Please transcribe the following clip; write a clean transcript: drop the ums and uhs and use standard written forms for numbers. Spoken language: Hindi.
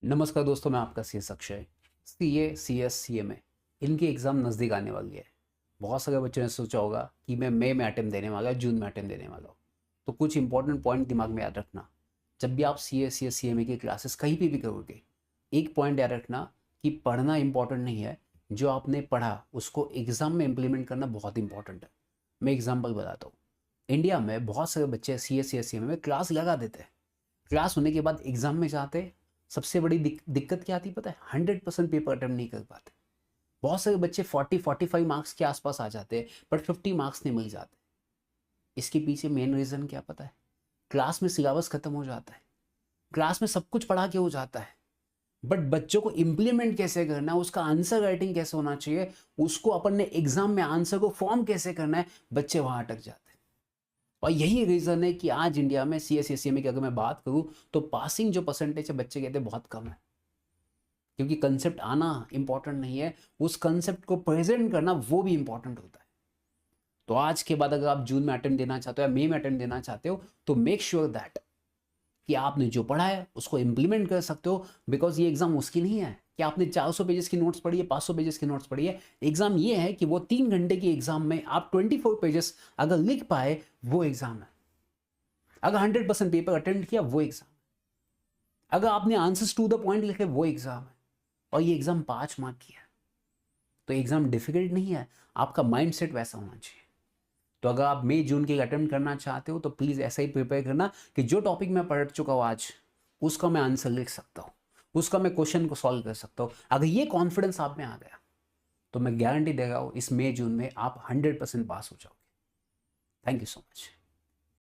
नमस्कार दोस्तों, मैं आपका C S Akshay. CA, CS, CMA इनकी एग्ज़ाम नज़दीक आने वाली है। बहुत सारे बच्चों ने सोचा होगा कि मैं मई में अटेम्प्ट देने वाला, जून में अटेम्प्ट देने वाला हूँ। तो कुछ इंपॉर्टेंट पॉइंट दिमाग में याद रखना। जब भी आप सीए, सीएस, सीएमए की क्लासेस कहीं पे भी करोगे, एक पॉइंट याद रखना कि पढ़ना इंपॉर्टेंट नहीं है, जो आपने पढ़ा उसको एग्ज़ाम में इम्प्लीमेंट करना बहुत इंपॉर्टेंट है। मैं एग्जाम्पल बताता हूँ। इंडिया में बहुत सारे बच्चे सीए, सीएस, सीएमए में क्लास लगा देते हैं। क्लास होने के बाद एग्जाम में जाते, सबसे बड़ी दिक्कत क्या आती पता है? 100% पेपर अटेम्प्ट नहीं कर पाते। बहुत सारे बच्चे 40-45 मार्क्स के आसपास आ जाते हैं, बट 50 मार्क्स नहीं मिल जाते। इसके पीछे मेन रीज़न क्या पता है? क्लास में सिलेबस खत्म हो जाता है, क्लास में सब कुछ पढ़ा के हो जाता है, बट बच्चों को इम्प्लीमेंट कैसे करना है, उसका आंसर राइटिंग कैसे होना चाहिए, उसको अपन ने एग्जाम में आंसर को फॉर्म कैसे करना है, बच्चे वहां अटक जाते हैं। और यही रीज़न है कि आज इंडिया में सी एस सी में की अगर मैं बात करूं तो पासिंग जो परसेंटेज है बच्चे कहते हैं बहुत कम है। क्योंकि कंसेप्ट आना इंपॉर्टेंट नहीं है, उस कंसेप्ट को प्रेजेंट करना वो भी इंपॉर्टेंट होता है। तो आज के बाद अगर आप जून में अटेम्प्ट देना चाहते हो या मई में अटेम्प्ट देना चाहते हो, तो मेक श्योर दैट कि आपने जो पढ़ा है उसको इंप्लीमेंट कर सकते हो। बिकॉज ये एग्जाम उसकी नहीं है कि आपने 400 पेजेस की नोट्स पढ़ी है, 500 पेजेस की नोट्स पढ़ी है। एग्जाम ये है कि वो 3 घंटे की एग्जाम में आप 24 पेजेस अगर लिख पाए, वो एग्जाम है। अगर 100% पेपर अटेम्प्ट किया, वो एग्जाम। अगर आपने आंसर्स टू द पॉइंट लिखे, वो एग्जाम है। और ये एग्जाम 5 मार्क की है। तो एग्जाम डिफिकल्ट नहीं है, आपका माइंड सेट वैसा होना चाहिए। तो अगर आप मई जून के अटेम्प्ट करना चाहते हो तो प्लीज़ ऐसा ही प्रिपेयर करना कि जो टॉपिक मैं पढ़ चुका हूँ आज, उसका मैं आंसर लिख सकता हूँ, उसका मैं क्वेश्चन को सॉल्व कर सकता हूँ। अगर ये कॉन्फिडेंस आप में आ गया तो मैं गारंटी दे रहा हूँ इस मई जून में आप 100% पास हो जाओगे। Thank you so much.